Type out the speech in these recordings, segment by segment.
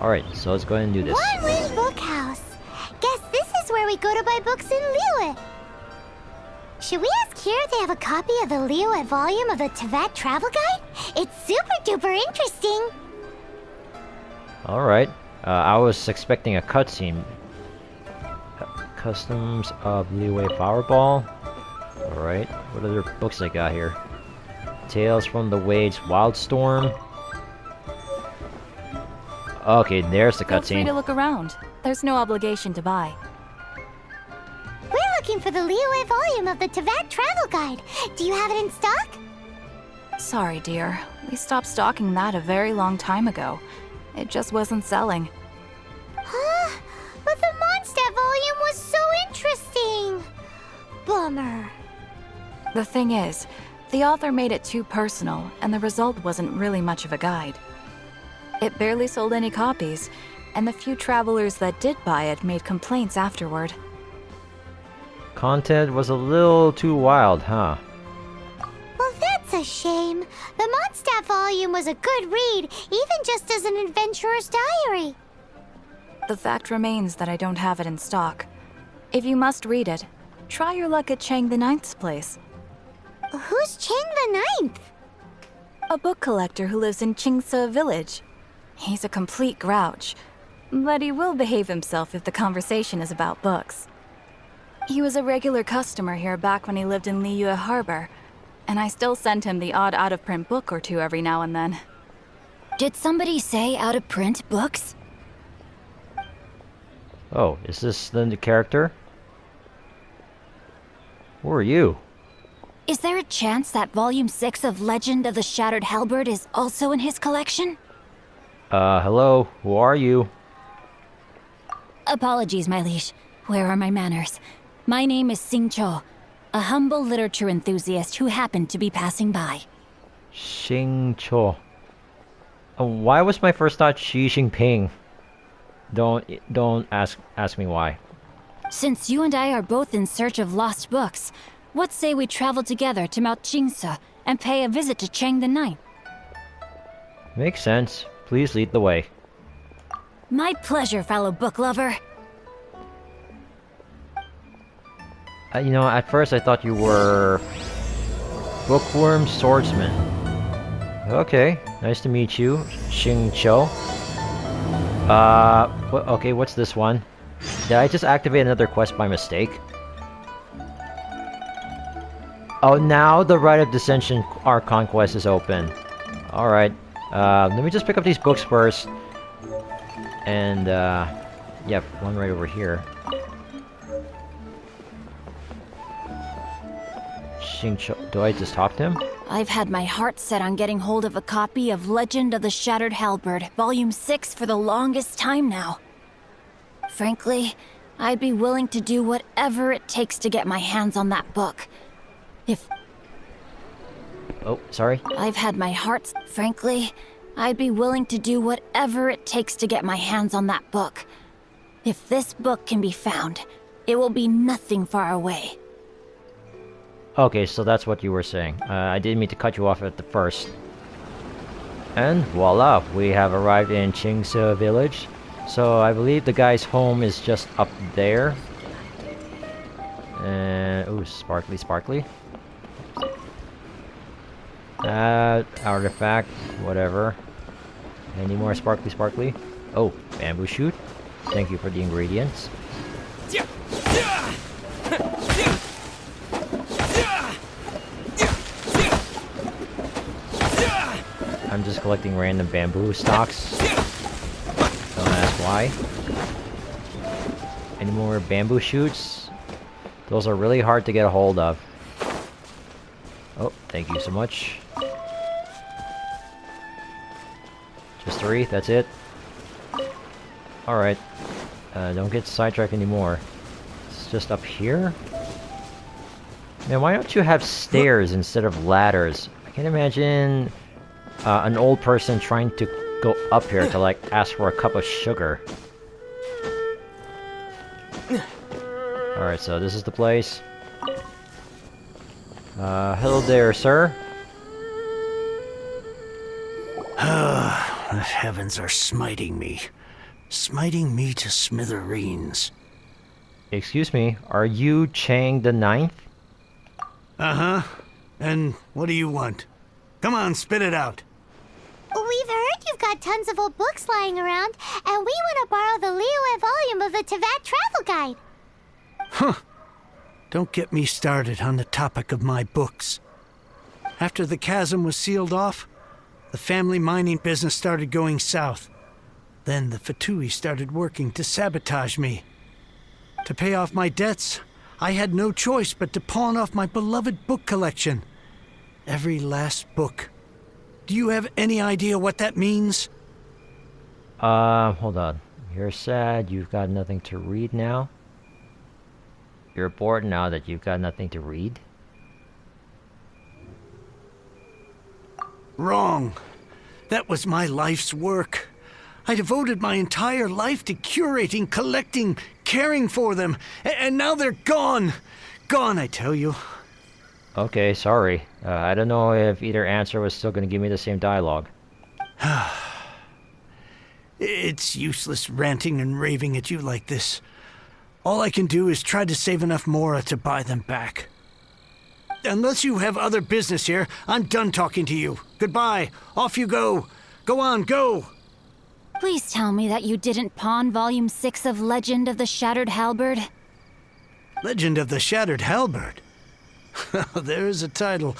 Alright, so let's go ahead and do this. Wanwen Bookhouse. Guess this is where we go to buy books in Liyue. Should we ask here if they have a copy of the Liyue volume of the Teyvat Travel Guide? It's super duper interesting. Alright, I was expecting a cutscene. Customs of Liyue Fireball. Alright, what other books I got here? Tales from the Waves Wildstorm. Okay, there's the Feel free cutscene. to look around. There's no obligation to buy. We're looking for the Liyue volume of the Teyvat Travel Guide. Do you have it in stock? Sorry, dear. We stopped stocking that a very long time ago. It just wasn't selling. Huh? But the Mondstadt volume was so interesting. Bummer. The thing is, the author made it too personal, and the result wasn't really much of a guide. It barely sold any copies, and the few travelers that did buy it made complaints afterward. Content was a little too wild, huh? Well, that's a shame. The Mondstadt volume was a good read, even just as an adventurer's diary. The fact remains that I don't have it in stock. If you must read it, try your luck at Chang The Ninth's place. Who's Chang the Ninth? A book collector who lives in Qingce Village. He's a complete grouch, but he will behave himself if the conversation is about books. He was a regular customer here back when he lived in Liyue Harbor, and I still send him the odd out-of-print book or two every now and then. Did somebody say out-of-print books? Oh, is this the character? Who are you? Is there a chance that Volume 6 of Legend of the Shattered Halberd is also in his collection? Hello, who are you? Apologies, my liege. Where are my manners? My name is Xingqiu, a humble literature enthusiast who happened to be passing by. Xingqiu. Why was my first thought Xi Jinping? Don't ask me why. Since you and I are both in search of lost books, what say we travel together to Mount Qingce and pay a visit to Chang the Ninth? Makes sense. Please lead the way. My pleasure, fellow book lover. You know, at first I thought you were Bookworm Swordsman. Okay, nice to meet you, Xingqiu. Okay, what's this one? Did I just activate another quest by mistake? Oh, now the Rite of Dissension Archon quest is open. Alright, let me just pick up these books first. And, yeah, one right over here. Xingqiu, do I just talk to him? I've had my heart set on getting hold of a copy of Legend of the Shattered Halberd, Volume 6 for the longest time now. Frankly, I'd be willing to do whatever it takes to get my hands on that book. Oh, sorry. I've had my heart... Frankly, I'd be willing to do whatever it takes to get my hands on that book. If this book can be found, it will be nothing far away. Okay, so that's what you were saying. I didn't mean to cut you off at the first. And voila, we have arrived in Qingce Village. So I believe the guy's home is just up there. And ooh, sparkly. Artifact, whatever. Any more sparkly? Oh, bamboo shoot. Thank you for the ingredients. I'm just collecting random bamboo stalks. Don't ask why. Any more bamboo shoots? Those are really hard to get a hold of. Oh, thank you so much. Just 3, that's it. Alright. Don't get sidetracked anymore. It's just up here? Man, why don't you have stairs instead of ladders? I can't imagine an old person trying to go up here to, like, ask for a cup of sugar. Alright, so this is the place. Hello there, sir. The heavens are smiting me. smiting me to smithereens. Excuse me, are you Chang the Ninth? Uh-huh. And what do you want? Come on, spit it out. We've heard you've got tons of old books lying around, and we want to borrow the Liyue volume of the Teyvat Travel Guide. Huh. Don't get me started on the topic of my books. After the chasm was sealed off, the family mining business started going south. Then the Fatui started working to sabotage me. To pay off my debts, I had no choice but to pawn off my beloved book collection. Every last book. Do you have any idea what that means? Hold on. You're sad you've got nothing to read now? You're bored now that you've got nothing to read? Wrong. That was my life's work. I devoted my entire life to curating, collecting, caring for them, and now they're gone. Gone, I tell you. Okay, sorry. I don't know if either answer was still going to give me the same dialogue. It's useless ranting and raving at you like this. All I can do is try to save enough Mora to buy them back. Unless you have other business here, I'm done talking to you. Goodbye. Off you go. Go on, go. Please tell me that you didn't pawn Volume 6 of Legend of the Shattered Halberd. Legend of the Shattered Halberd. There's a title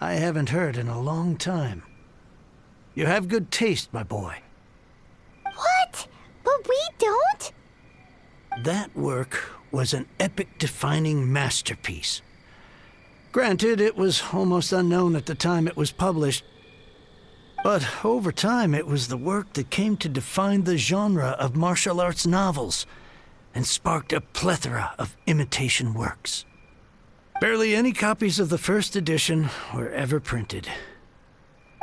I haven't heard in a long time. You have good taste, my boy. What? But we don't? That work was an epic-defining masterpiece. Granted, it was almost unknown at the time it was published, but over time it was the work that came to define the genre of martial arts novels and sparked a plethora of imitation works. Barely any copies of the first edition were ever printed.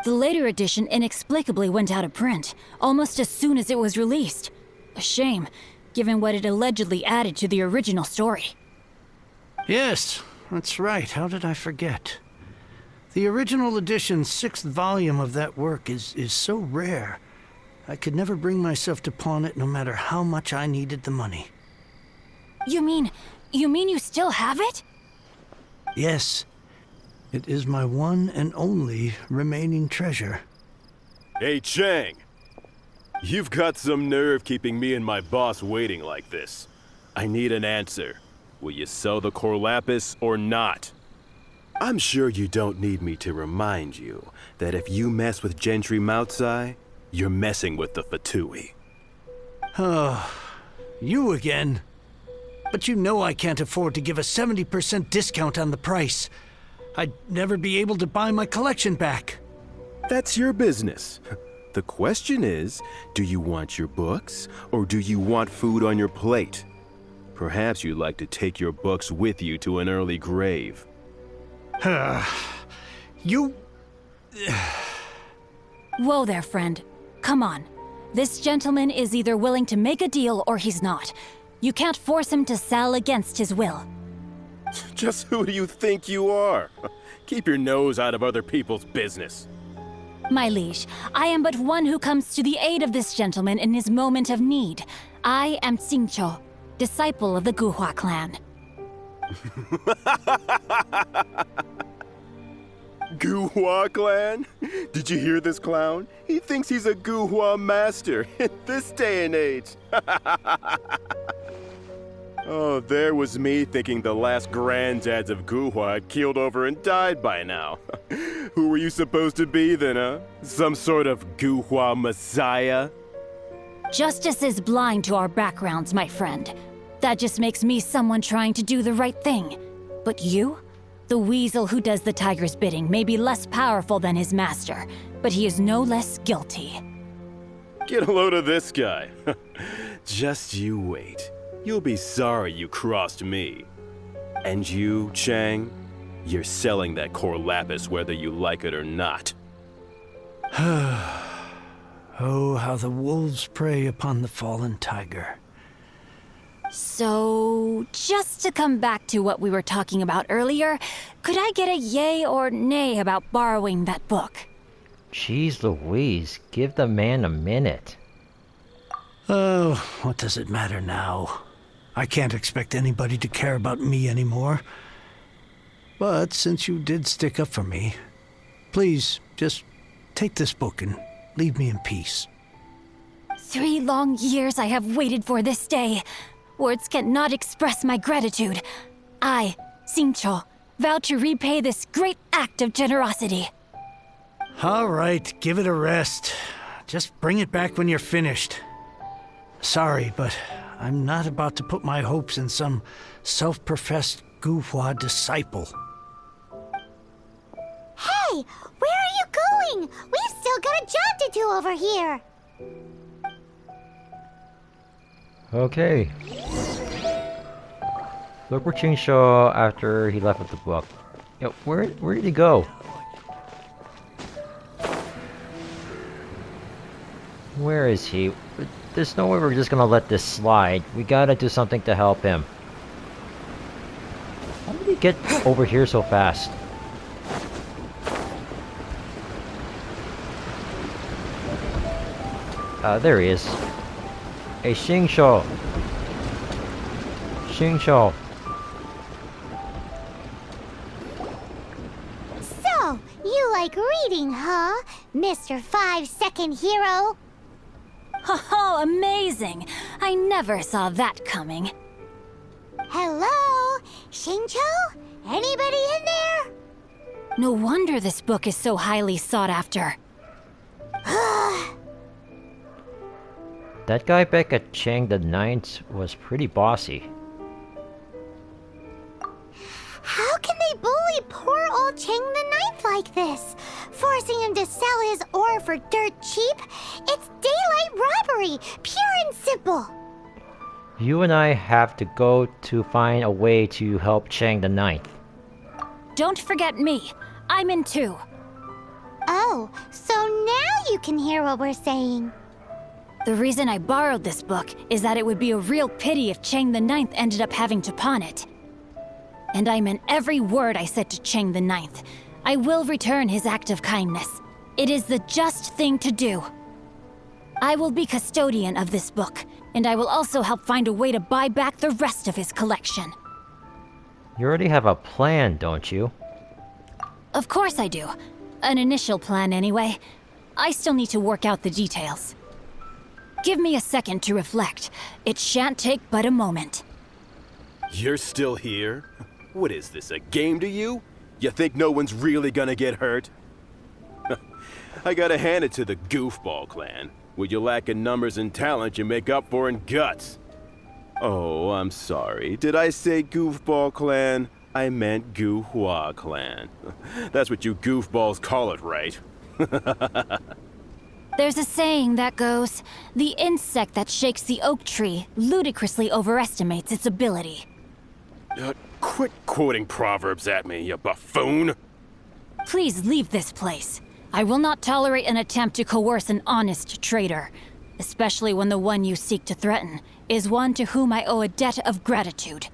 The later edition inexplicably went out of print, almost as soon as it was released. A shame, given what it allegedly added to the original story. Yes, that's right. How did I forget? The original edition's 6th volume of that work is so rare, I could never bring myself to pawn it no matter how much I needed the money. You mean you still have it? Yes, it is my one and only remaining treasure. Hey, Chang! You've got some nerve keeping me and my boss waiting like this. I need an answer. Will you sell the core lapis or not? I'm sure you don't need me to remind you that if you mess with Gentry Moutsai, you're messing with the Fatui. Oh, you again. But you know I can't afford to give a 70% discount on the price. I'd never be able to buy my collection back. That's your business. The question is, do you want your books, or do you want food on your plate? Perhaps you'd like to take your books with you to an early grave. You... Whoa there, friend. Come on. This gentleman is either willing to make a deal or he's not. You can't force him to sell against his will. Just who do you think you are? Keep your nose out of other people's business. My liege, I am but one who comes to the aid of this gentleman in his moment of need. I am Xingqiu, disciple of the Guhua clan. Guhua clan? Did you hear this clown? He thinks he's a Guhua master in this day and age. Oh, there was me thinking the last granddads of Guhua had keeled over and died by now. Who were you supposed to be then, huh? Some sort of Guhua messiah? Justice is blind to our backgrounds, my friend. That just makes me someone trying to do the right thing. But you? The weasel who does the tiger's bidding may be less powerful than his master, but he is no less guilty. Get a load of this guy. Just you wait. You'll be sorry you crossed me. And you, Chang, you're selling that core lapis whether you like it or not. Oh, how the wolves prey upon the fallen tiger. So, just to come back to what we were talking about earlier, could I get a yay or nay about borrowing that book? Jeez Louise, give the man a minute. Oh, what does it matter now? I can't expect anybody to care about me anymore. But since you did stick up for me, please just take this book and leave me in peace. 3 long years I have waited for this day. Words cannot express my gratitude. I, Xingqiu, vow to repay this great act of generosity. All right, give it a rest. Just bring it back when you're finished. Sorry, but I'm not about to put my hopes in some self-professed Guhua disciple. Hey, where are you going? We've still got a job to do over here. Okay. Look for Qingce after he left with the book. Yo, where did he go? Where is he? There's no way we're just gonna let this slide. We gotta do something to help him. How did he get over here so fast? There he is. Hey, Xingqiu! Xingqiu! So, you like reading, huh, Mr. 5-second hero? Oh, amazing! I never saw that coming. Hello? Xingqiu? Anybody in there? No wonder this book is so highly sought after. That guy back at Chang the Ninth was pretty bossy. How can they bully poor old Chang the Ninth like this? Forcing him to sell his ore for dirt cheap? It's daylight robbery, pure and simple. You and I have to go to find a way to help Chang the Ninth. Don't forget me. I'm in too. Oh, so now you can hear what we're saying. The reason I borrowed this book is that it would be a real pity if Chang the Ninth ended up having to pawn it. And I meant every word I said to Chang the Ninth. I will return his act of kindness. It is the just thing to do. I will be custodian of this book, and I will also help find a way to buy back the rest of his collection. You already have a plan, don't you? Of course I do. An initial plan, anyway. I still need to work out the details. Give me a second to reflect. It shan't take but a moment. You're still here? What is this, a game to you? You think no one's really gonna get hurt? I gotta hand it to the Goofball clan. What you lack in numbers and talent, you make up for in guts. Oh, I'm sorry. Did I say Goofball clan? I meant Guhua clan. That's what you goofballs call it, right? There's a saying that goes, the insect that shakes the oak tree ludicrously overestimates its ability. Quit quoting proverbs at me, you buffoon! Please leave this place. I will not tolerate an attempt to coerce an honest trader, especially when the one you seek to threaten is one to whom I owe a debt of gratitude.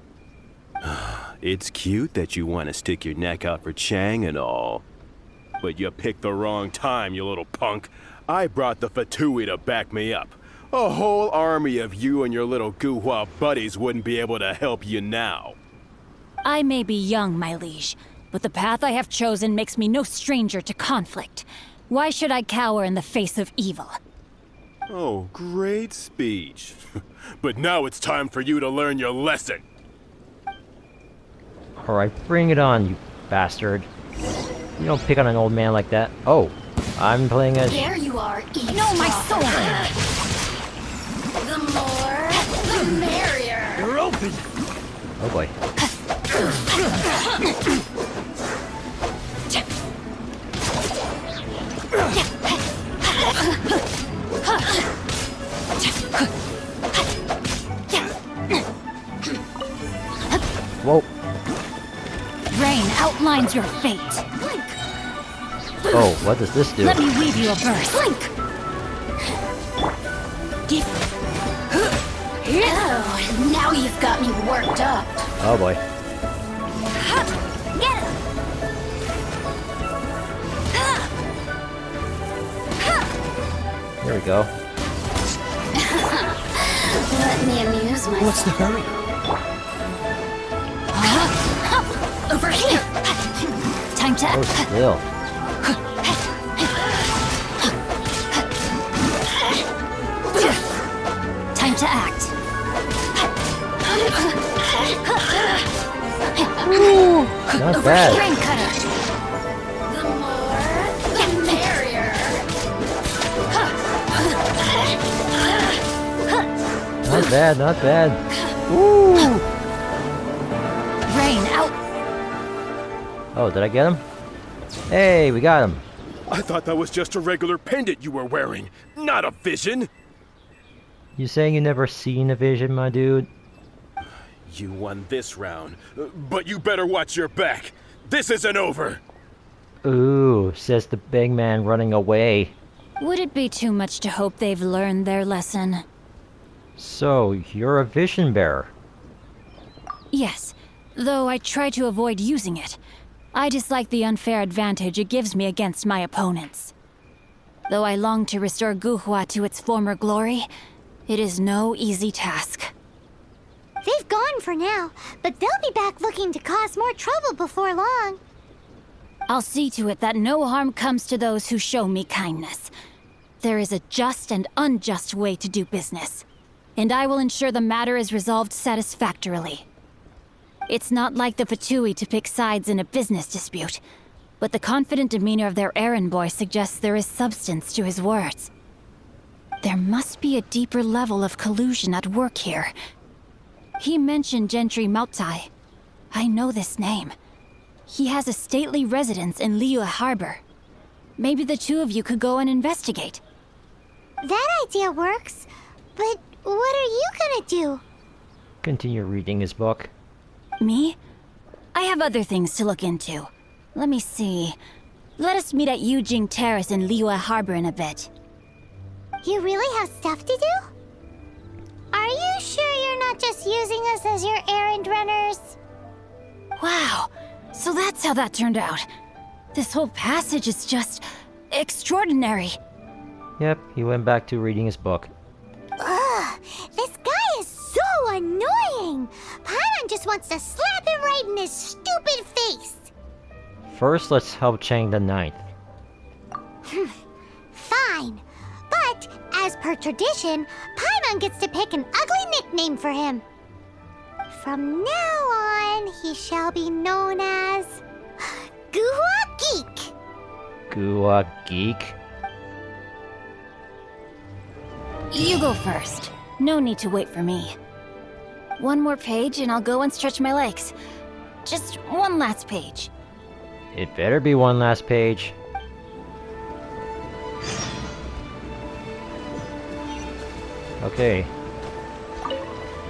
It's cute that you want to stick your neck out for Chang and all. But you picked the wrong time, you little punk. I brought the Fatui to back me up. A whole army of you and your little Guhua buddies wouldn't be able to help you now. I may be young, my liege, but the path I have chosen makes me no stranger to conflict. Why should I cower in the face of evil? Oh, great speech. But now it's time for you to learn your lesson. Alright, bring it on, you bastard. You don't pick on an old man like that. Oh, I'm playing as... There you are, eavesdropper. No, my soul! The more, the merrier. You're open! Oh boy. Whoa. Rain outlines your fate. Oh, what does this do? Let me weave you a verse. Oh, now you've got me worked up. Oh boy. Get him! Here we go. nice. What's the hurry? Over here! Time to Oh, still. Time to act. Not bad. String cutter. The more, the merrier. Not bad, not bad. Woo! Rain out. Oh, did I get him? Hey, we got him. I thought that was just a regular pendant you were wearing, not a vision. You saying you never seen a vision, my dude? You won this round, but you better watch your back. This isn't over. Ooh, says the big man running away. Would it be too much to hope they've learned their lesson? So, you're a vision bearer. Yes, though I try to avoid using it. I dislike the unfair advantage it gives me against my opponents. Though I long to restore Guhua to its former glory, it is no easy task. They've gone for now, but they'll be back looking to cause more trouble before long. I'll see to it that no harm comes to those who show me kindness. There is a just and unjust way to do business, and I will ensure the matter is resolved satisfactorily. It's not like the Fatui to pick sides in a business dispute, but the confident demeanor of their errand boy suggests there is substance to his words. There must be a deeper level of collusion at work here. He mentioned Gentry Mautai. I know this name. He has a stately residence in Liyue Harbor. Maybe the two of you could go and investigate. That idea works, but what are you gonna do? Continue reading his book. Me? I have other things to look into. Let me see. Let us meet at Yujing Terrace in Liyue Harbor in a bit. You really have stuff to do? Are you sure you're not just using us as your errand runners? Wow, so that's how that turned out. This whole passage is just extraordinary. Yep, he went back to reading his book. Ugh, this guy is so annoying! Paimon just wants to slap him right in his stupid face! First, let's help Chang The Ninth. Fine, but as per tradition, Paimon gets to pick an ugly nickname for him. From now on, he shall be known as Guhua Geek. Gua Geek? You go first. No need to wait for me. One more page and I'll go and stretch my legs. Just one last page. It better be one last page. Okay.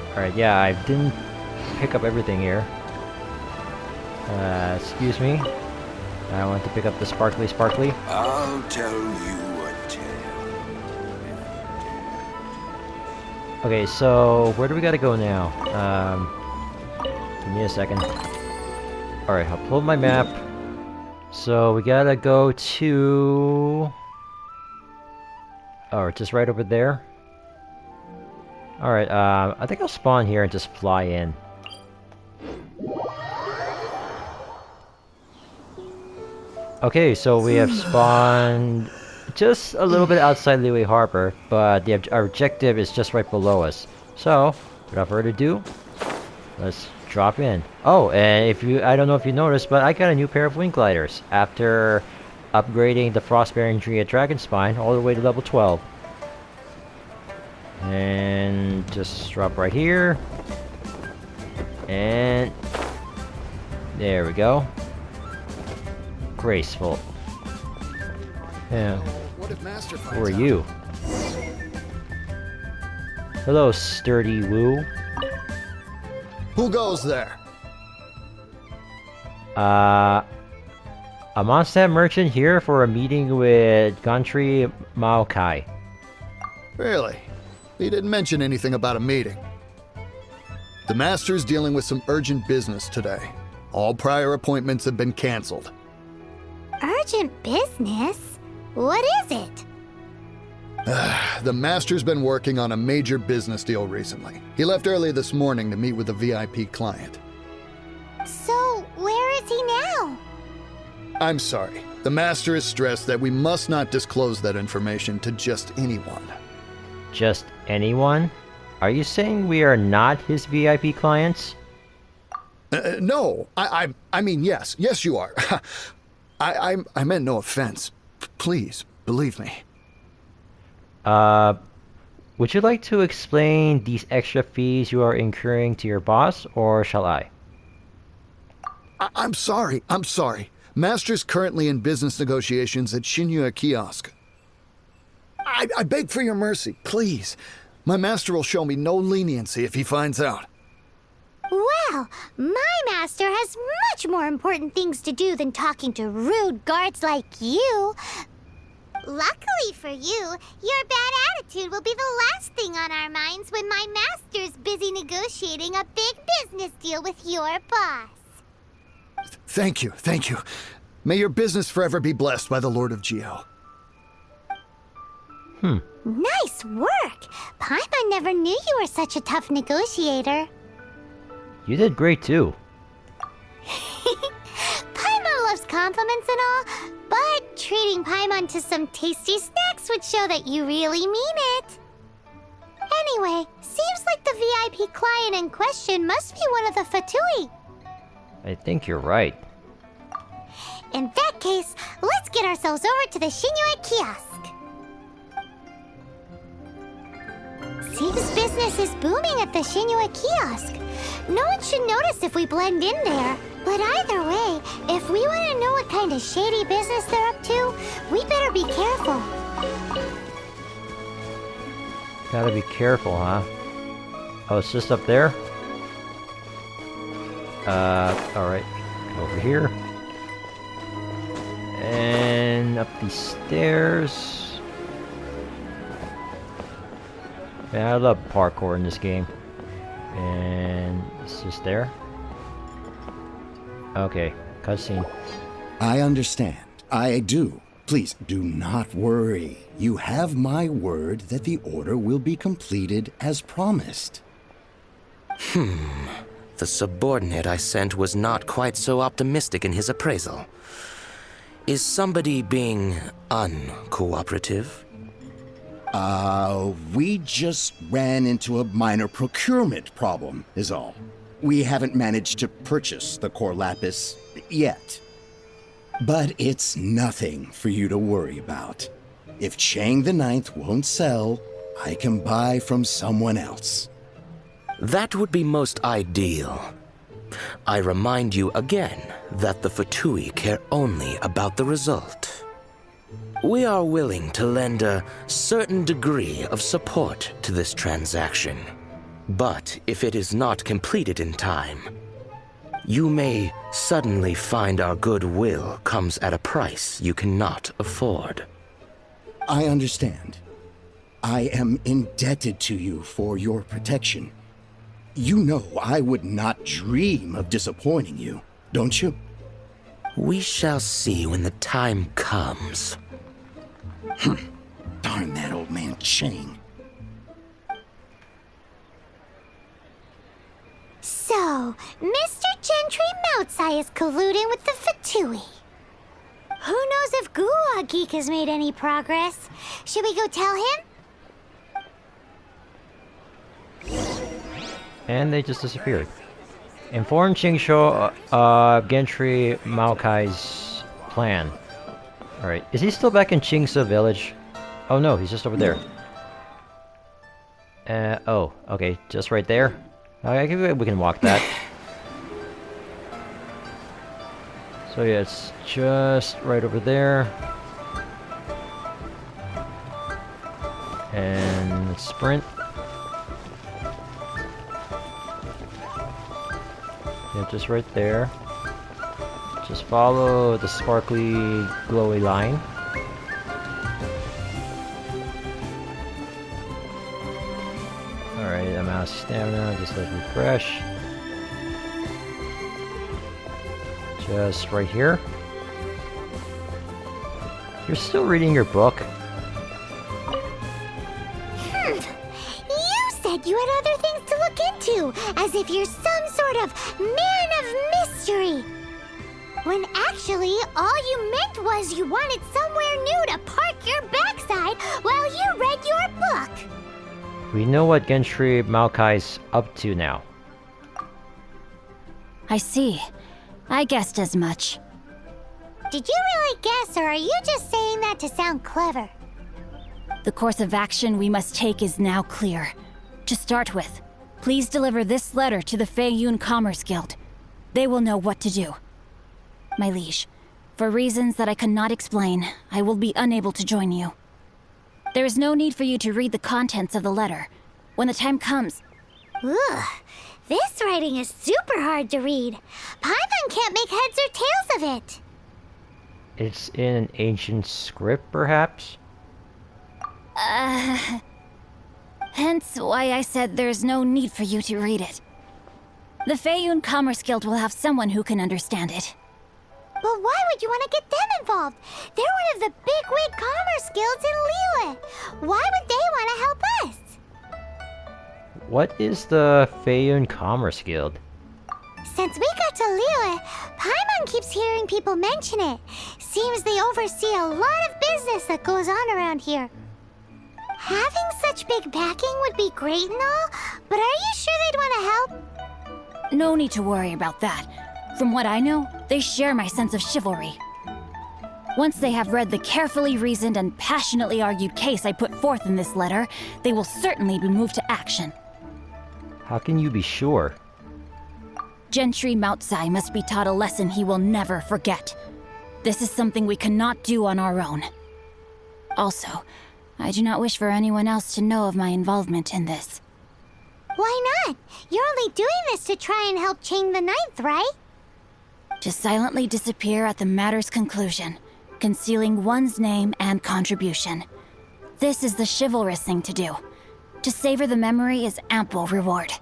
Alright, yeah, I didn't pick up everything here. Excuse me. I want to pick up the sparkly. I'll tell you a tale. Okay, so where do we gotta go now? Give me a second. Alright, I'll pull up my map. So we gotta go to... Oh, just right over there. Alright, I think I'll spawn here and just fly in. Okay, so we have spawned just a little bit outside Liyue Harbor, but our objective is just right below us. So, without further ado, let's drop in. Oh, and I don't know if you noticed, but I got a new pair of wing gliders after upgrading the Frostbearing tree at Dragonspine all the way to level 12. And just drop right here. And there we go. Graceful. Yeah. Who are you? Hello, sturdy woo. Who goes there? A Mondstadt merchant here for a meeting with Gentry Maokai. Really? He didn't mention anything about a meeting. The Master's dealing with some urgent business today. All prior appointments have been canceled. Urgent business? What is it? The Master's been working on a major business deal recently. He left early this morning to meet with a VIP client. So, where is he now? I'm sorry. The Master is stressed that we must not disclose that information to just anyone. Just anyone? Are you saying we are not his VIP clients? No, I mean, yes. Yes, you are. I meant no offense. Please, believe me. Would you like to explain these extra fees you are incurring to your boss, or shall I? I'm sorry. Master's currently in business negotiations at Xingqiu Kiosk. I beg for your mercy, please. My master will show me no leniency if he finds out. Well, my master has much more important things to do than talking to rude guards like you. Luckily for you, your bad attitude will be the last thing on our minds when my master's busy negotiating a big business deal with your boss. Thank you. May your business forever be blessed by the Lord of Geo. Nice work! Paimon never knew you were such a tough negotiator. You did great too. Paimon loves compliments and all, but treating Paimon to some tasty snacks would show that you really mean it. Anyway, seems like the VIP client in question must be one of the Fatui. I think you're right. In that case, let's get ourselves over to the Xingqiu Kiosk. Seems business is booming at the Xingqiu Kiosk. No one should notice if we blend in there. But either way, if we want to know what kind of shady business they're up to, we better be careful. Gotta be careful, huh? Oh, it's just up there? Alright. Over here. And up these stairs. Yeah, I love parkour in this game. And it's just there. Okay, cutscene. I understand. I do. Please do not worry. You have my word that the order will be completed as promised. The subordinate I sent was not quite so optimistic in his appraisal. Is somebody being uncooperative? We just ran into a minor procurement problem, is all. We haven't managed to purchase the core lapis yet. But it's nothing for you to worry about. If Chang the Ninth won't sell, I can buy from someone else. That would be most ideal. I remind you again that the Fatui care only about the result. We are willing to lend a certain degree of support to this transaction. But if it is not completed in time, you may suddenly find our goodwill comes at a price you cannot afford. I understand. I am indebted to you for your protection. You know I would not dream of disappointing you, don't you? We shall see when the time comes. Darn that old man Chang. So, Mr. Gentry Moutsai is colluding with the Fatui. Who knows if Gua Geek has made any progress? Should we go tell him? And they just disappeared. Inform Qingqiu of Gentry Maokai's plan. Alright, is he still back in Qingce Village? Oh no, he's just over there. Oh, okay, just right there. Okay, we can walk that. So yeah, it's just right over there. And let's sprint. Yeah, just right there. Just follow the sparkly, glowy line. Alright, I'm out of stamina, just like refresh. Just right here. You're still reading your book? you had other things to look into, as if you're some sort of man of mystery. When actually, all you meant was you wanted somewhere new to park your backside while you read your book. We know what Gentry Maokai's up to now. I see. I guessed as much. Did you really guess, or are you just saying that to sound clever? The course of action we must take is now clear. To start with, please deliver this letter to the Feiyun Commerce Guild. They will know what to do. My liege, for reasons that I cannot explain, I will be unable to join you. There is no need for you to read the contents of the letter. When the time comes... Ugh, this writing is super hard to read. Paimon can't make heads or tails of it. It's in an ancient script, perhaps? Hence why I said there's no need for you to read it. The Feiyun Commerce Guild will have someone who can understand it. But why would you want to get them involved? They're one of the bigwig commerce guilds in Liyue. Why would they want to help us? What is the Feiyun Commerce Guild? Since we got to Liyue, Paimon keeps hearing people mention it. Seems they oversee a lot of business that goes on around here. Having such big backing would be great and all, but are you sure they'd want to help? No need to worry about that. From what I know, they share my sense of chivalry. Once they have read the carefully reasoned and passionately argued case I put forth in this letter, they will certainly be moved to action. How can you be sure? Gentry Moutsai must be taught a lesson he will never forget. This is something we cannot do on our own. Also, I do not wish for anyone else to know of my involvement in this. Why not? You're only doing this to try and help Chang the Ninth, right? To silently disappear at the matter's conclusion, concealing one's name and contribution. This is the chivalrous thing to do. To savor the memory is ample reward.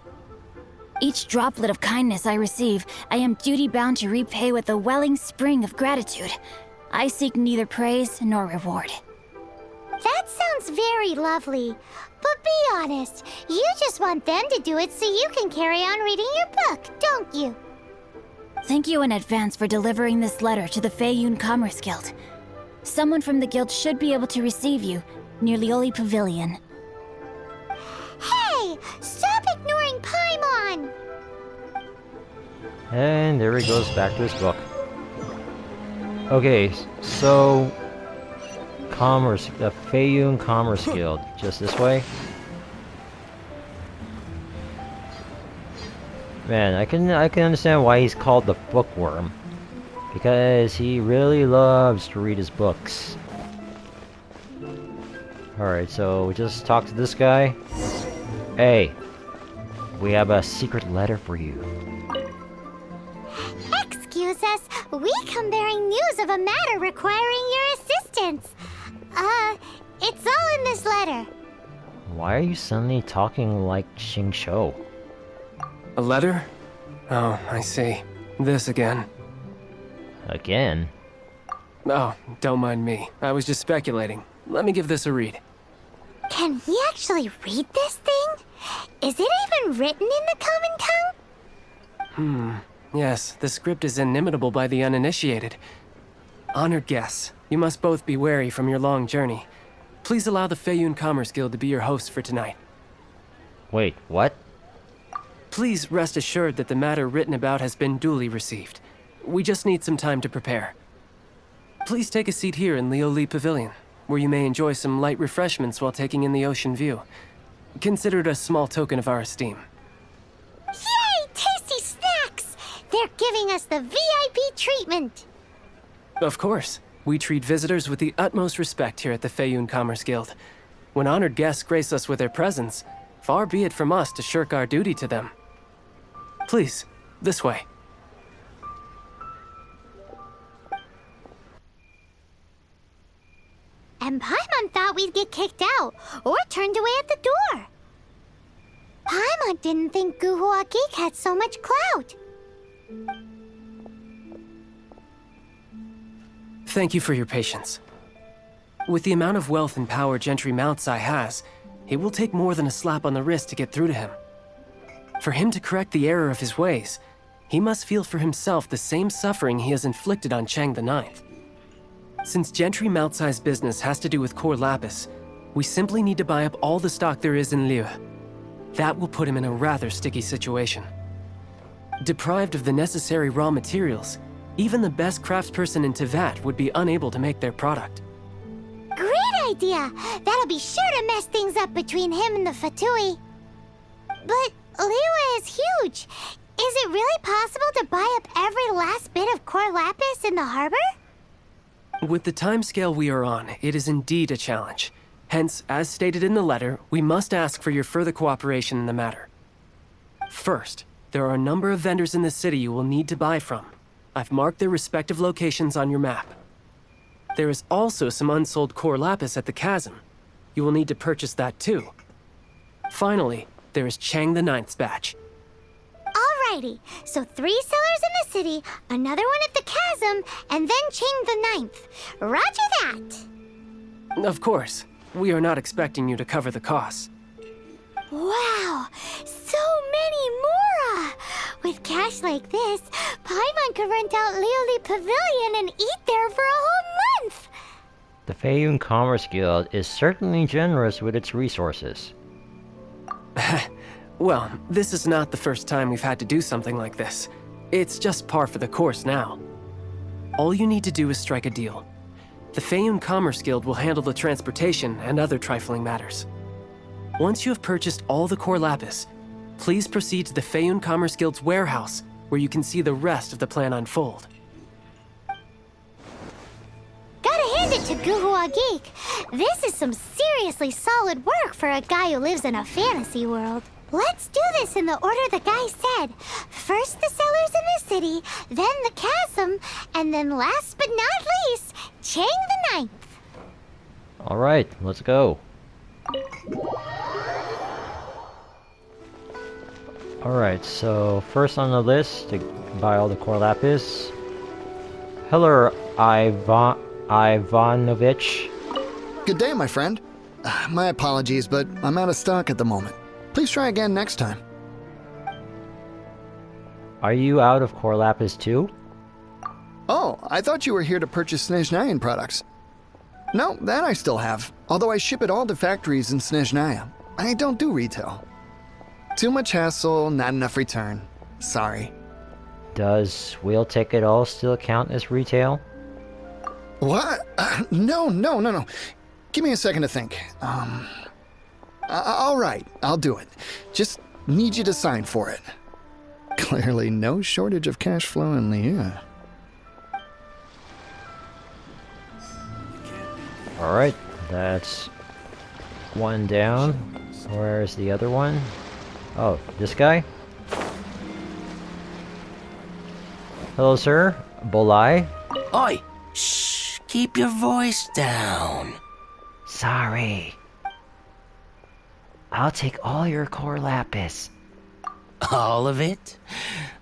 Each droplet of kindness I receive, I am duty-bound to repay with a welling spring of gratitude. I seek neither praise nor reward. That sounds very lovely. But be honest, you just want them to do it so you can carry on reading your book, don't you? Thank you in advance for delivering this letter to the Feiyun Commerce Guild. Someone from the guild should be able to receive you near Liyue Pavilion. Hey! Stop ignoring Paimon! And there he goes back to his book. Okay, so... the Feiyun Commerce Guild. Just this way? Man, I can understand why he's called the Bookworm. Because he really loves to read his books. Alright, so we just talked to this guy. Hey, we have a secret letter for you. Excuse us, we come bearing news of a matter requiring your assistance. It's all in this letter. Why are you suddenly talking like Xingqiu? A letter? Oh, I see. This again. Again? Oh, don't mind me. I was just speculating. Let me give this a read. Can we actually read this thing? Is it even written in the common tongue? Yes, the script is inimitable by the uninitiated. Honored guests, you must both be wary from your long journey. Please allow the Feiyun Commerce Guild to be your host for tonight. Wait, what? Please rest assured that the matter written about has been duly received. We just need some time to prepare. Please take a seat here in Liyue Pavilion, where you may enjoy some light refreshments while taking in the ocean view. Consider it a small token of our esteem. Yay! Tasty snacks! They're giving us the VIP treatment! Of course. We treat visitors with the utmost respect here at the Feiyun Commerce Guild. When honored guests grace us with their presence, far be it from us to shirk our duty to them. Please, this way. And Paimon thought we'd get kicked out, or turned away at the door. Paimon didn't think Guhua Geek had so much clout. Thank you for your patience. With the amount of wealth and power Gentry Moutsai has, it will take more than a slap on the wrist to get through to him. For him to correct the error of his ways, he must feel for himself the same suffering he has inflicted on Chang the Ninth. Since Gentry Mount-sized business has to do with core lapis, we simply need to buy up all the stock there is in Liyue. That will put him in a rather sticky situation. Deprived of the necessary raw materials, even the best craftsperson in Teyvat would be unable to make their product. Great idea! That'll be sure to mess things up between him and the Fatui. But Liyue is huge. Is it really possible to buy up every last bit of core lapis in the harbor? With the timescale we are on, it is indeed a challenge. Hence, as stated in the letter, we must ask for your further cooperation in the matter. First, there are a number of vendors in the city you will need to buy from. I've marked their respective locations on your map. There is also some unsold core lapis at the chasm. You will need to purchase that too. Finally, there is Chang the Ninth's batch. Alrighty, so 3 sellers in the city, another one at the chasm, and then Chang the Ninth. Roger that! Of course, we are not expecting you to cover the costs. Wow, so many more! With cash like this, Paimon could rent out Liyue Pavilion and eat there for a whole month! The Feiyun Commerce Guild is certainly generous with its resources. Well, this is not the first time we've had to do something like this. It's just par for the course now. All you need to do is strike a deal. The Feiyun Commerce Guild will handle the transportation and other trifling matters. Once you have purchased all the core lapis, please proceed to the Feiyun Commerce Guild's warehouse, where you can see the rest of the plan unfold. Gotta hand it to Guhua Geek. This is some seriously solid work for a guy who lives in a fantasy world. Let's do this in the order the guy said. First the sellers in the city, then the chasm, and then last but not least, Chang the Ninth. Alright, let's go. Alright, so first on the list to buy all the core lapis. Hello, Ivanovich. Good day, my friend. My apologies, but I'm out of stock at the moment. Please try again next time. Are you out of core lapis too? Oh, I thought you were here to purchase Snezhnayan products. No, that I still have, although I ship it all to factories in Snezhnaya. I don't do retail. Too much hassle, not enough return. Sorry. Does wheel ticket all still count as retail? What? No. Give me a second to think. All right, I'll do it. Just need you to sign for it. Clearly no shortage of cash flow in Liyue. Alright, that's one down. Where's the other one? Oh, this guy? Hello, sir. Bolai? Oi! Shh! Keep your voice down. Sorry. I'll take all your core lapis. All of it?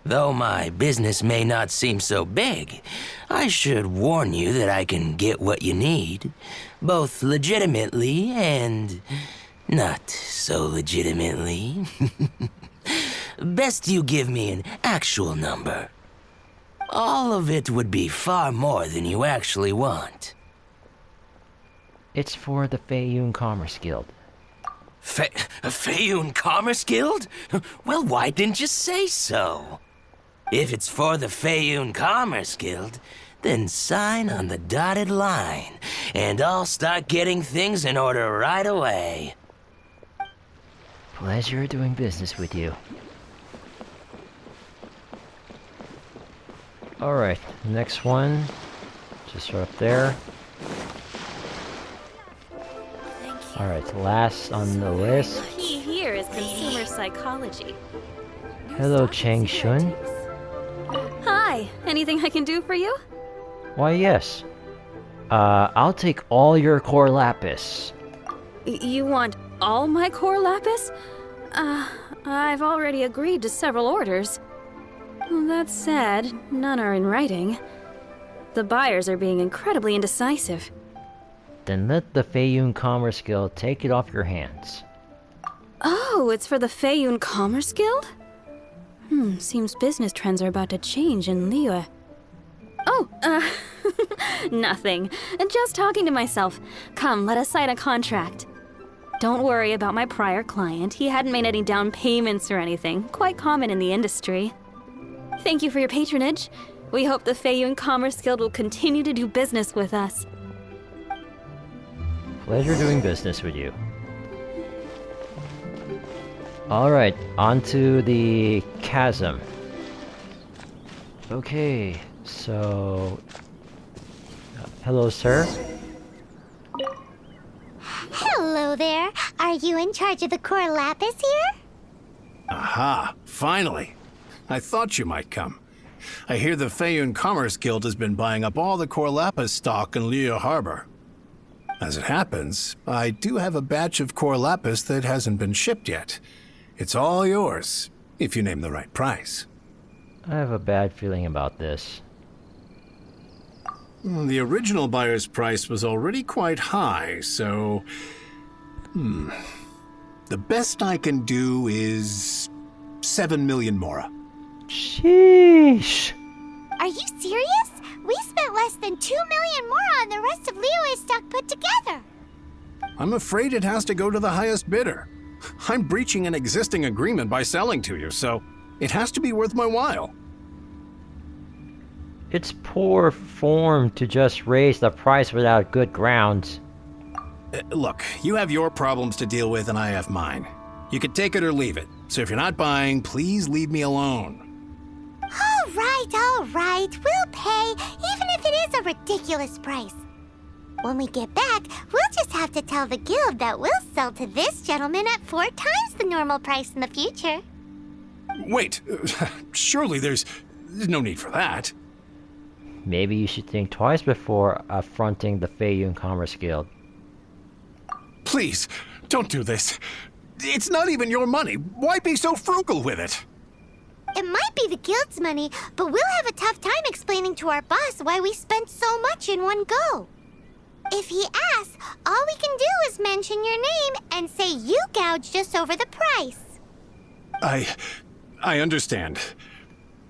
Though my business may not seem so big, I should warn you that I can get what you need, both legitimately and not so legitimately. Best you give me an actual number. All of it would be far more than you actually want. It's for the Feiyun Commerce Guild. Feiyun Commerce Guild? Well, why didn't you say so? If it's for the Feiyun Commerce Guild, then sign on the dotted line, and I'll start getting things in order right away. Pleasure doing business with you. Alright, next one. Just right up there. Alright, last on the list. Key here is consumer psychology. Hello, Chang Shun. Hi, anything I can do for you? Why, yes. I'll take all your core lapis. You want all my core lapis? I've already agreed to several orders. That said, none are in writing. The buyers are being incredibly indecisive. Then let the Feiyun Commerce Guild take it off your hands. Oh, it's for the Feiyun Commerce Guild? Seems business trends are about to change in Liyue. Oh, nothing. Just talking to myself. Come, let us sign a contract. Don't worry about my prior client. He hadn't made any down payments or anything. Quite common in the industry. Thank you for your patronage. We hope the Feiyun Commerce Guild will continue to do business with us. Pleasure doing business with you. Alright, on to the chasm. Okay, so... hello, sir? Hello there. Are you in charge of the core lapis here? Aha, finally. I thought you might come. I hear the Feiyun Commerce Guild has been buying up all the core lapis stock in Liyue Harbor. As it happens, I do have a batch of core lapis that hasn't been shipped yet. It's all yours, if you name the right price. I have a bad feeling about this. The original buyer's price was already quite high, so... The best I can do is... 7 million mora. Sheesh! Are you serious? We spent less than 2 million more on the rest of Liyue's stock put together. I'm afraid it has to go to the highest bidder. I'm breaching an existing agreement by selling to you, so it has to be worth my while. It's poor form to just raise the price without good grounds. Look, you have your problems to deal with and I have mine. You can take it or leave it. So if you're not buying, please leave me alone. All right. We'll pay, even if it is a ridiculous price. When we get back, we'll just have to tell the guild that we'll sell to this gentleman at 4 times the normal price in the future. Wait, surely there's no need for that. Maybe you should think twice before affronting the Feiyun Commerce Guild. Please, don't do this. It's not even your money. Why be so frugal with it? It might be the guild's money, but we'll have a tough time explaining to our boss why we spent so much in one go. If he asks, all we can do is mention your name and say you gouged us over the price. I understand.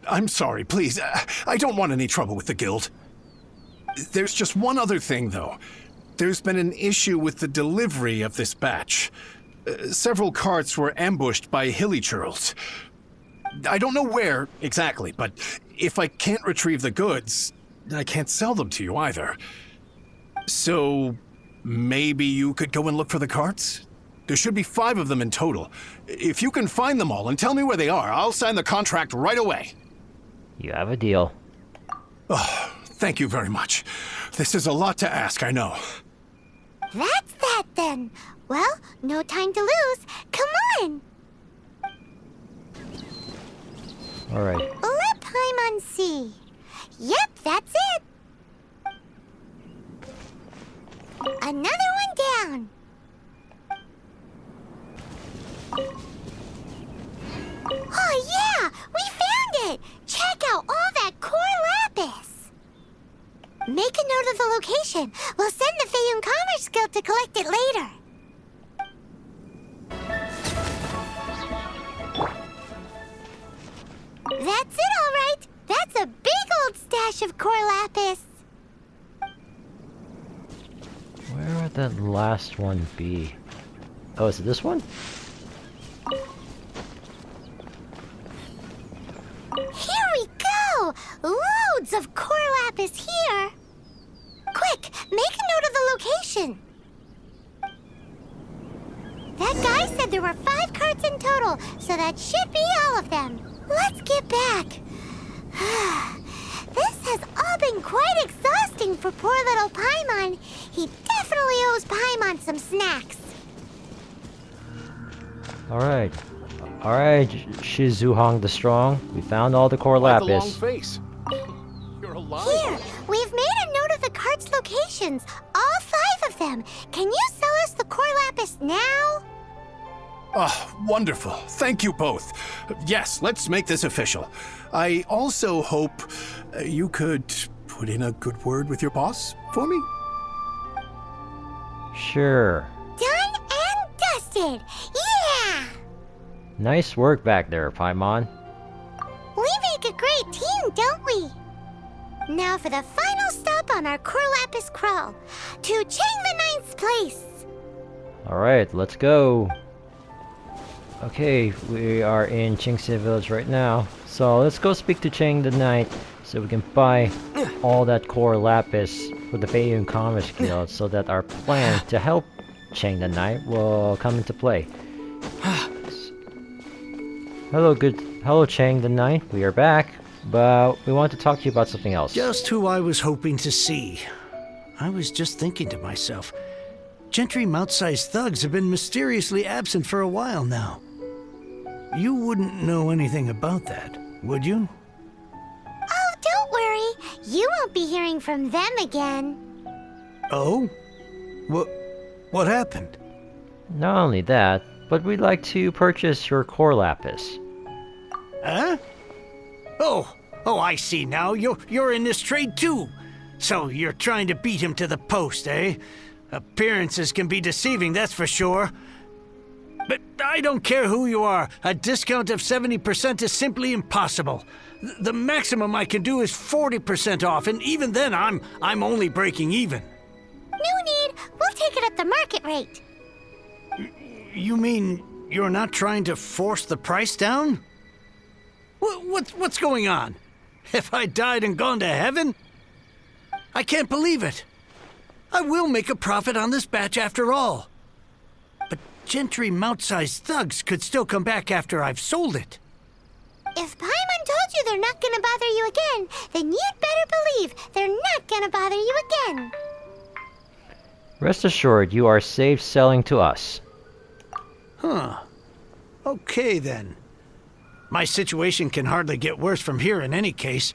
I'm sorry, please. I don't want any trouble with the guild. There's just one other thing, though. There's been an issue with the delivery of this batch. Several carts were ambushed by hilly churls. I don't know where exactly, but if I can't retrieve the goods, I can't sell them to you either. So, maybe you could go and look for the carts? There should be 5 of them in total. If you can find them all and tell me where they are, I'll sign the contract right away. You have a deal. Oh, thank you very much. This is a lot to ask, I know. That's that then. Well, no time to lose. Come on! Alright. Let Paimon see. Yep, that's it. Another one down. Oh yeah, we found it! Check out all that core lapis! Make a note of the location. We'll send the Feiyun Commerce Guild to collect it later. That's it, all right. That's a big old stash of core lapis. Where would that last one be? Oh, is it this one? Here we go! Loads of core lapis here! Quick, make a note of the location! That guy said there were 5 carts in total, so that should be all of them. Let's get back. This has all been quite exhausting for poor little Paimon. He definitely owes Paimon some snacks. Alright, Shizuhong the Strong. We found all the core lapis. The long face. You're alive. Here, we've made a note of the cart's locations. All 5 of them. Can you sell us the core lapis now? Oh, wonderful. Thank you both. Yes, let's make this official. I also hope you could put in a good word with your boss for me? Sure. Done and dusted. Yeah! Nice work back there, Paimon. We make a great team, don't we? Now for the final stop on our Corlapis crawl, to Chang the Ninth's place. Alright, let's go. Okay, we are in Qingce Village right now. So let's go speak to Chang the Ninth so we can buy all that core lapis for the Bayun Commerce Guild so that our plan to help Chang the Ninth will come into play. Hello Chang the Ninth, we are back, but we want to talk to you about something else. Just who I was hoping to see. I was just thinking to myself, gentry mouth-sized thugs have been mysteriously absent for a while now. You wouldn't know anything about that, would you? Oh, don't worry. You won't be hearing from them again. Oh? What happened? Not only that, but we'd like to purchase your core lapis. Huh? Oh, I see now. You're in this trade too. So you're trying to beat him to the post, eh? Appearances can be deceiving, that's for sure. But I don't care who you are. A discount of 70% is simply impossible. The maximum I can do is 40% off, and even then I'm only breaking even. No need. We'll take it at the market rate. You mean you're not trying to force the price down? What's going on? Have I died and gone to heaven? I can't believe it. I will make a profit on this batch after all. But gentry mouth-sized thugs could still come back after I've sold it. If Paimon told you they're not gonna bother you again, then you'd better believe they're not gonna bother you again. Rest assured, you are safe selling to us. Huh. Okay then. My situation can hardly get worse from here in any case.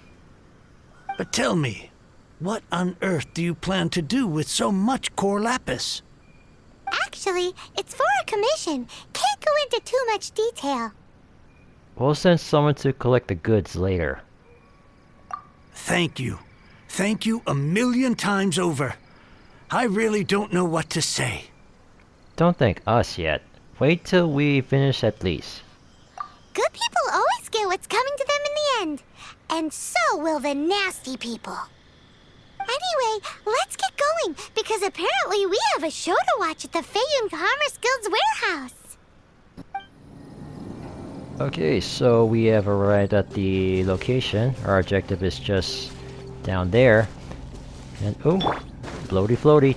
But tell me, what on earth do you plan to do with so much core lapis? Actually, it's for a commission. Can't go into too much detail. We'll send someone to collect the goods later. Thank you. Thank you a million times over. I really don't know what to say. Don't thank us yet. Wait till we finish at least. Good people always get what's coming to them in the end. And so will the nasty people. Anyway, let's get going, because apparently we have a show to watch at the Feiyun Commerce Guild's warehouse. Okay, so we have arrived at the location. Our objective is just down there. And oh, floaty floaty.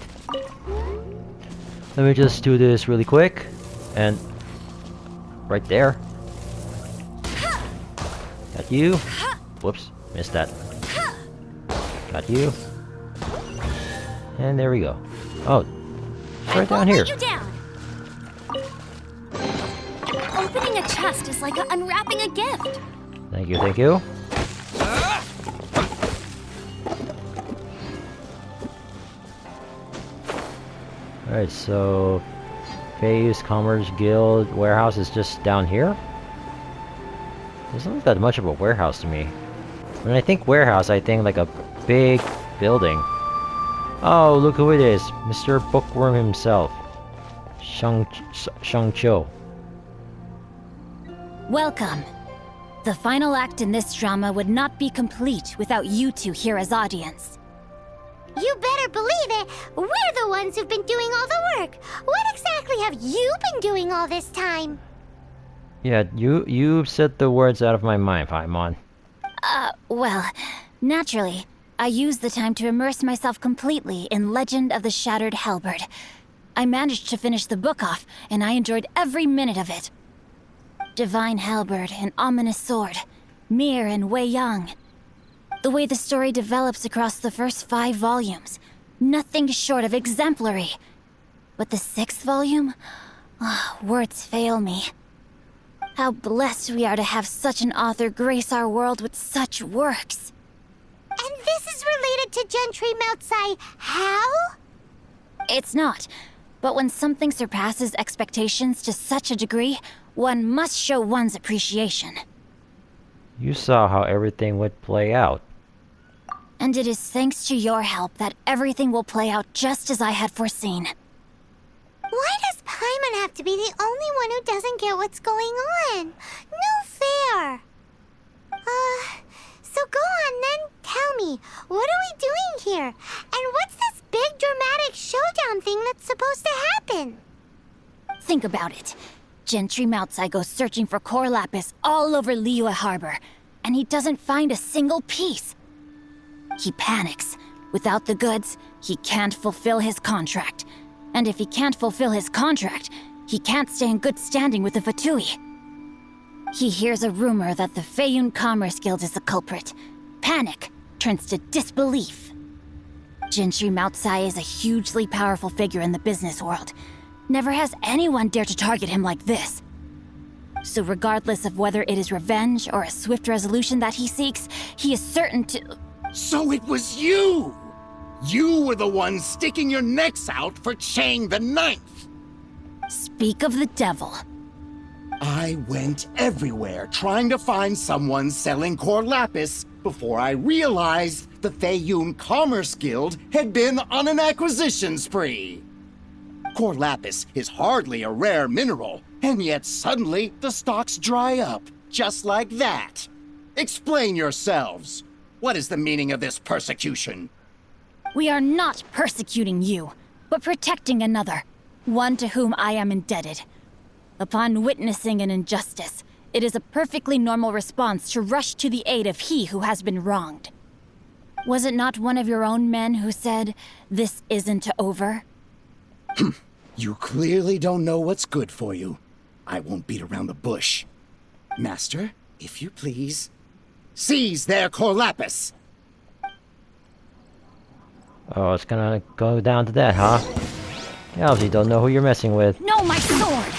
Let me just do this really quick. And right there. Got you. Whoops, missed that. Got you. And there we go. Oh, it's right down here. You down. Opening a chest is like unwrapping a gift. Thank you, thank you. Alright, so Feiyu's Commerce Guild warehouse is just down here? Doesn't look that much of a warehouse to me. When I think warehouse, I think like a big building. Oh, look who it is. Mr. Bookworm himself. Xingqiu. Welcome. The final act in this drama would not be complete without you two here as audience. You better believe it. We're the ones who've been doing all the work. What exactly have you been doing all this time? Yeah, you said the words out of my mind, Paimon. Well, naturally, I used the time to immerse myself completely in Legend of the Shattered Halberd. I managed to finish the book off, and I enjoyed every minute of it. Divine Halberd, an ominous sword, Mir and Wei Yang. The way the story develops across the first 5 volumes, nothing short of exemplary. But the 6th volume? Words fail me. How blessed we are to have such an author grace our world with such works. And this is related to Gentry Moutsai how? It's not. But when something surpasses expectations to such a degree, one must show one's appreciation. You saw how everything would play out. And it is thanks to your help that everything will play out just as I had foreseen. Why does Paimon shouldn't have to be the only one who doesn't get what's going on. No fair. So go on then, tell me, what are we doing here? And what's this big dramatic showdown thing that's supposed to happen? Think about it. Gentry Moutsai goes searching for core lapis all over Liyue Harbor, and he doesn't find a single piece. He panics. Without the goods, he can't fulfill his contract. And if he can't fulfill his contract, he can't stay in good standing with the Fatui. He hears a rumor that the Feiyun Commerce Guild is the culprit. Panic turns to disbelief. Gentry Moutsai is a hugely powerful figure in the business world. Never has anyone dared to target him like this. So regardless of whether it is revenge or a swift resolution that he seeks, he is certain to... So it was you! You were the one sticking your necks out for Chang the Ninth! Speak of the devil. I went everywhere trying to find someone selling core lapis before I realized the Feiyun Commerce Guild had been on an acquisition spree. Core lapis is hardly a rare mineral, and yet suddenly the stocks dry up, just like that. Explain yourselves. What is the meaning of this persecution? We are not persecuting you, but protecting another, one to whom I am indebted. Upon witnessing an injustice, it is a perfectly normal response to rush to the aid of he who has been wronged. Was it not one of your own men who said, "This isn't over"? You clearly don't know what's good for you. I won't beat around the bush. Master, if you please, seize their core lapis! Oh, it's gonna go down to that, huh? You obviously don't know who you're messing with. No, my sword!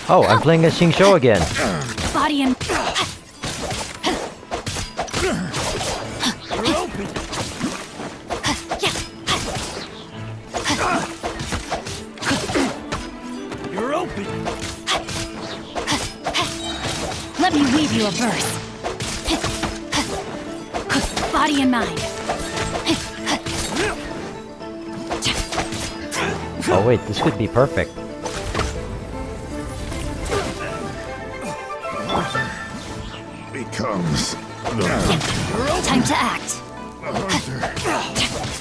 Oh, I'm playing as Xingqiu again. Body and... You're open! You're open! Let me weave you a verse. Body and mind. Oh wait, this could be perfect. Becomes the hunted. Time to act. The hunter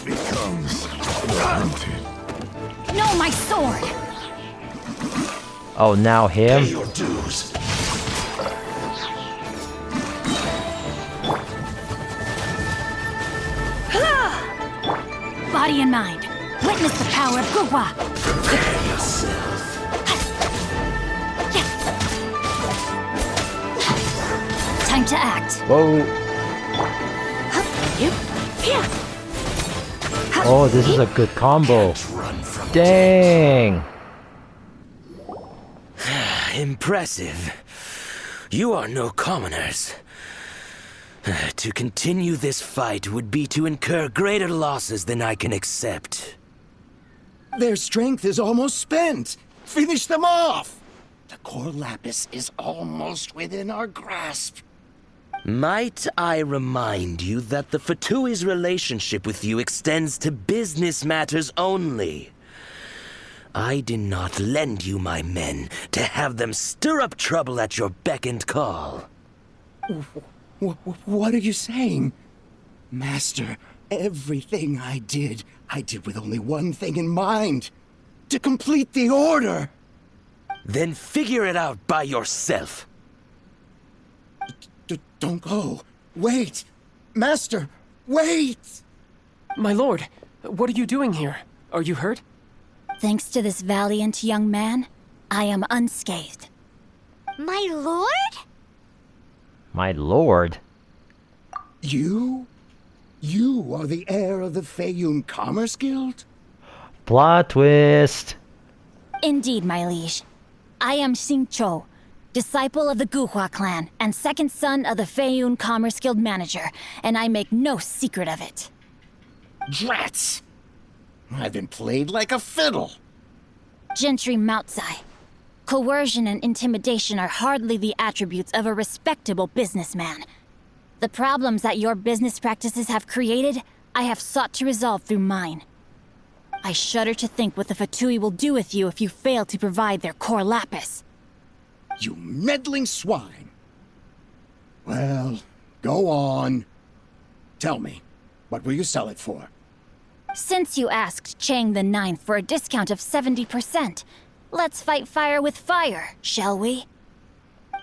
becomes the hunted. No, my sword! Oh, now him? Pay your dues. Body and mind. Witness the power of Guhua. Prepare yourself. Time to act. Whoa. Oh, this is a good combo. Dang. Impressive. You are no commoners. To continue this fight would be to incur greater losses than I can accept. Their strength is almost spent. Finish them off! The core lapis is almost within our grasp. Might I remind you that the Fatui's relationship with you extends to business matters only? I did not lend you my men to have them stir up trouble at your beck and call. What are you saying? Master, everything I did with only one thing in mind. To complete the order! Then figure it out by yourself. Don't go. Wait! Master, wait! My lord, what are you doing here? Are you hurt? Thanks to this valiant young man, I am unscathed. My lord? My lord? You? You are the heir of the Feiyun Commerce Guild? Plot twist. Indeed, my liege. I am Xingqiu, disciple of the Guhua clan and second son of the Feiyun Commerce Guild manager, and I make no secret of it. Drats! I've been played like a fiddle. Gentry Moutsai. Coercion and intimidation are hardly the attributes of a respectable businessman. The problems that your business practices have created, I have sought to resolve through mine. I shudder to think what the Fatui will do with you if you fail to provide their core lapis. You meddling swine. Well, go on. Tell me, what will you sell it for? Since you asked Chang the Ninth for a discount of 70%, let's fight fire with fire, shall we?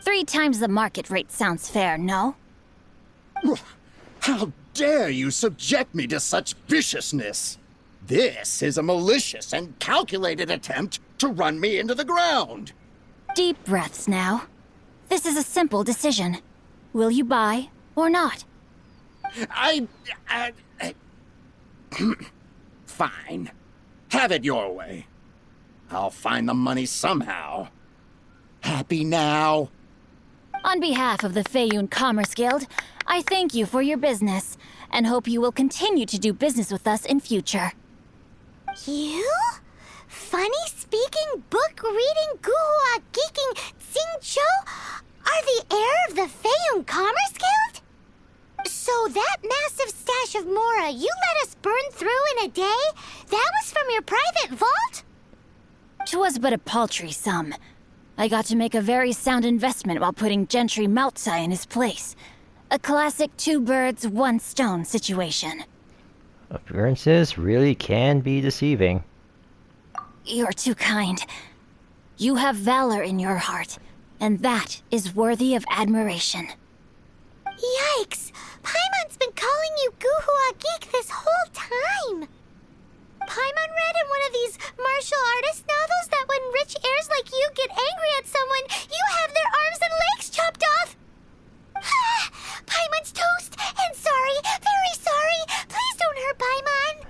3 times the market rate sounds fair, no? How dare you subject me to such viciousness? This is a malicious and calculated attempt to run me into the ground. Deep breaths now. This is a simple decision. Will you buy or not? Fine. Have it your way. I'll find the money somehow. Happy now? On behalf of the Feiyun Commerce Guild, I thank you for your business, and hope you will continue to do business with us in future. You? Funny-speaking, book-reading, guhua geeking Xingqiu are the heir of the Feiyun Commerce Guild? So that massive stash of Mora you let us burn through in a day, that was from your private vault? 'Twas but a paltry sum. I got to make a very sound investment while putting Gentry Moutsai in his place. A classic 2 birds, 1 stone situation. Appearances really can be deceiving. You're too kind. You have valor in your heart, and that is worthy of admiration. Yikes! Paimon's been calling you Guhua Geek this whole time! Paimon read in one of these martial artist novels that when rich heirs like you get angry at someone, you have their arms and legs chopped off! Paimon's toast! And sorry, very sorry! Please don't hurt Paimon!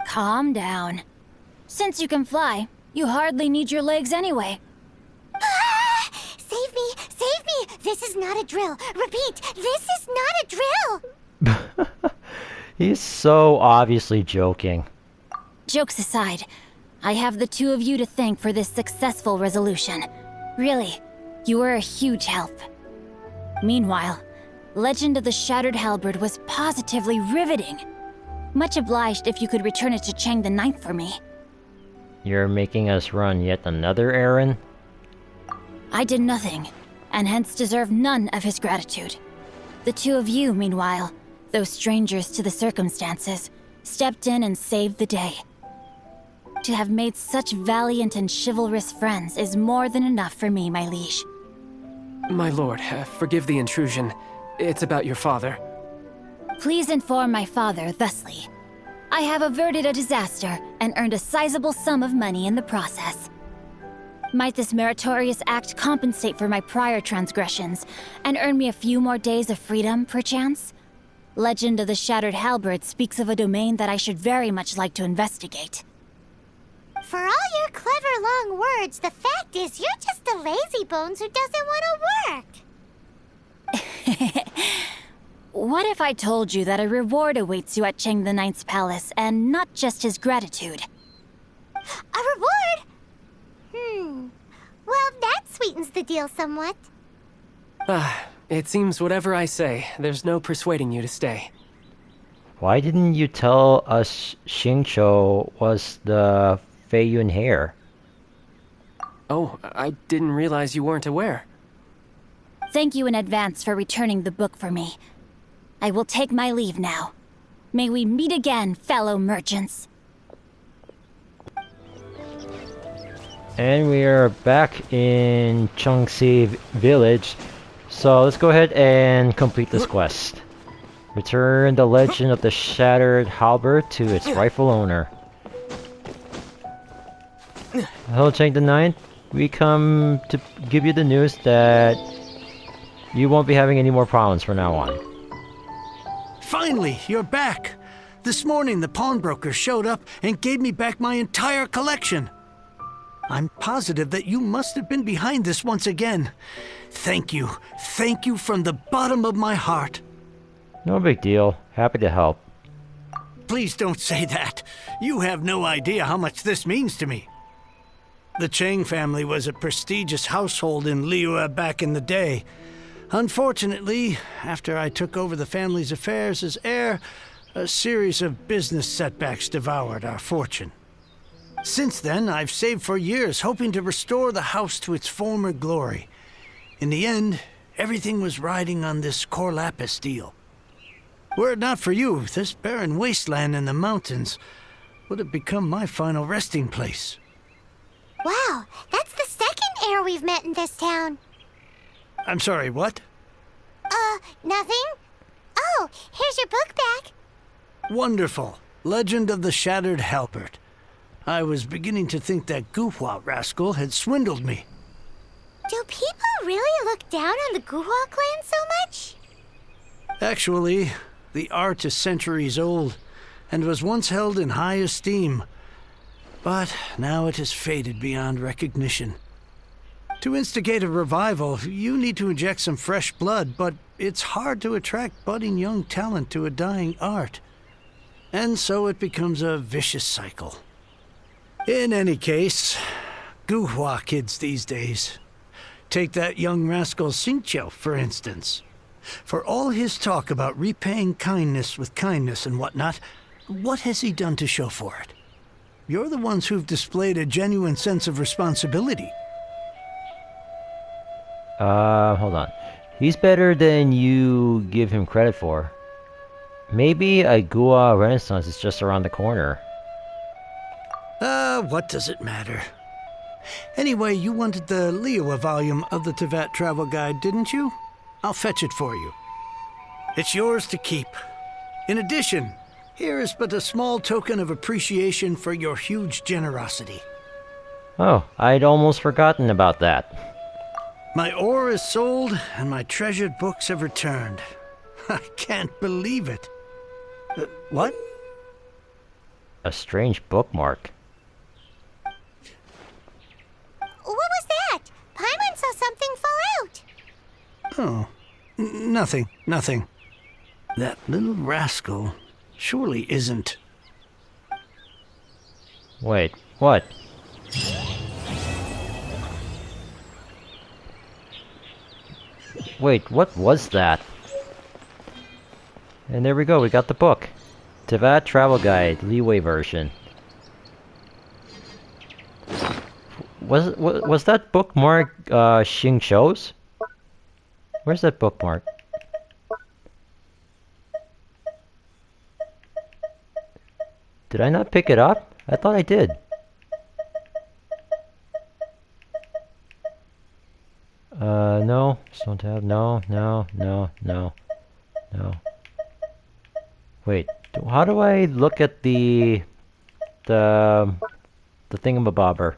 Calm down. Since you can fly, you hardly need your legs anyway. Save me! Save me! This is not a drill! Repeat, this is not a drill! He's so obviously joking. Jokes aside, I have the 2 of you to thank for this successful resolution. Really, you were a huge help. Meanwhile, Legend of the Shattered Halberd was positively riveting. Much obliged if you could return it to Chang the Ninth for me. You're making us run yet another errand? I did nothing, and hence deserve none of his gratitude. The 2 of you, meanwhile, though strangers to the circumstances, stepped in and saved the day. To have made such valiant and chivalrous friends is more than enough for me, my liege. My lord, forgive the intrusion. It's about your father. Please inform my father thusly. I have averted a disaster and earned a sizable sum of money in the process. Might this meritorious act compensate for my prior transgressions and earn me a few more days of freedom, perchance? Legend of the Shattered Halberd speaks of a domain that I should very much like to investigate. For all your clever long words, the fact is you're just a lazybones who doesn't want to work. What if I told you that a reward awaits you at Chang the Ninth's palace, and not just his gratitude? A reward? Well, that sweetens the deal somewhat. It seems whatever I say, there's no persuading you to stay. Why didn't you tell us Xingqiu was the Feiyun heir? Oh, I didn't realize you weren't aware. Thank you in advance for returning the book for me. I will take my leave now. May we meet again, fellow merchants. And we are back in Qingce Village. So let's go ahead and complete this quest. Return the Legend of the Shattered Halberd to its rightful owner. Hello, Chang the Ninth. We come to give you the news that you won't be having any more problems from now on. Finally, you're back. This morning, the pawnbroker showed up and gave me back my entire collection. I'm positive that you must have been behind this once again. Thank you. Thank you from the bottom of my heart. No big deal. Happy to help. Please don't say that. You have no idea how much this means to me. The Chang family was a prestigious household in Liyue back in the day. Unfortunately, after I took over the family's affairs as heir, A series of business setbacks devoured our fortune. Since then, I've saved for years, hoping to restore the house to its former glory. In the end, everything was riding on this Core Lapis deal. Were it not for you, this barren wasteland in the mountains would have become my final resting place. Wow, that's the second heir we've met in this town. I'm sorry, what? Nothing? Oh, here's your book back. Wonderful. Legend of the Shattered Halberd. I was beginning to think that Guhua rascal had swindled me. Do people really look down on the Guhua clan so much? Actually, the art is centuries old, and was once held in high esteem. But now it has faded beyond recognition. To instigate a revival, you need to inject some fresh blood, but it's hard to attract budding young talent to a dying art. And so it becomes a vicious cycle. In any case, Guhua kids these days. Take that young rascal Xingqiu, for instance. For all his talk about repaying kindness with kindness and whatnot, what has he done to show for it? You're the ones who've displayed a genuine sense of responsibility. Hold on. He's better than you give him credit for. Maybe a Gua Renaissance is just around the corner. What does it matter? Anyway, you wanted the Liyue volume of the Teyvat Travel Guide, didn't you? I'll fetch it for you. It's yours to keep. In addition, here is but a small token of appreciation for your huge generosity. Oh, I'd almost forgotten about that. My ore is sold, and my treasured books have returned. I can't believe it. What? A strange bookmark. What was that? Paimon saw something fall out. Oh, nothing. That little rascal surely isn't... Wait, what? Wait, what was that? And there we go, we got the book. Teyvat Travel Guide, Liyue version. Was that bookmark Xingqiu's? Where's that bookmark? Did I not pick it up? I thought I did. No. Don't have. No. Wait. How do I look at the thingamabobber?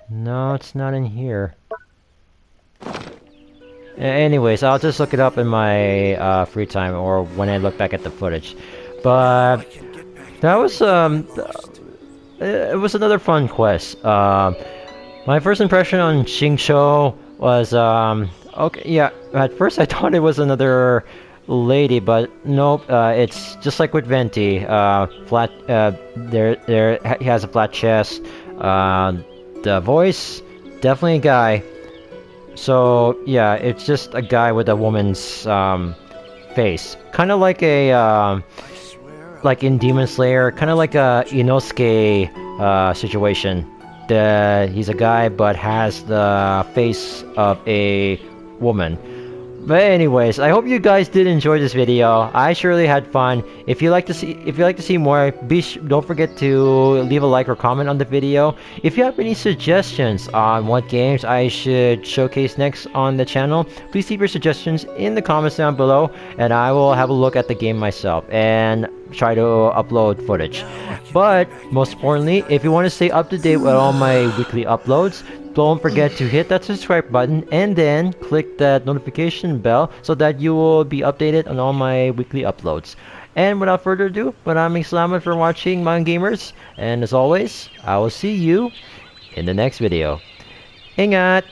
No, it's not in here. Anyways, I'll just look it up in my free time or when I look back at the footage. But that was it was another fun quest. My first impression on Xingqiu was okay. Yeah, at first I thought it was another lady, but nope. It's just like with Venti. Flat. He has a flat chest. The voice, definitely a guy. So yeah, it's just a guy with a woman's face, kind of like a like in Demon Slayer, kind of like a Inosuke situation. He's a guy but has the face of a woman. But anyways, I hope you guys did enjoy this video. I surely had fun. If you like to see more, don't forget to leave a like or comment on the video. If you have any suggestions on what games I should showcase next on the channel, please leave your suggestions in the comments down below, and I will have a look at the game myself and try to upload footage. But most importantly, if you want to stay up to date with all my weekly uploads, don't forget to hit that subscribe button and then click that notification bell so that you will be updated on all my weekly uploads. And without further ado, maraming salamat for watching, mga gamers. And as always, I will see you in the next video. Ingat!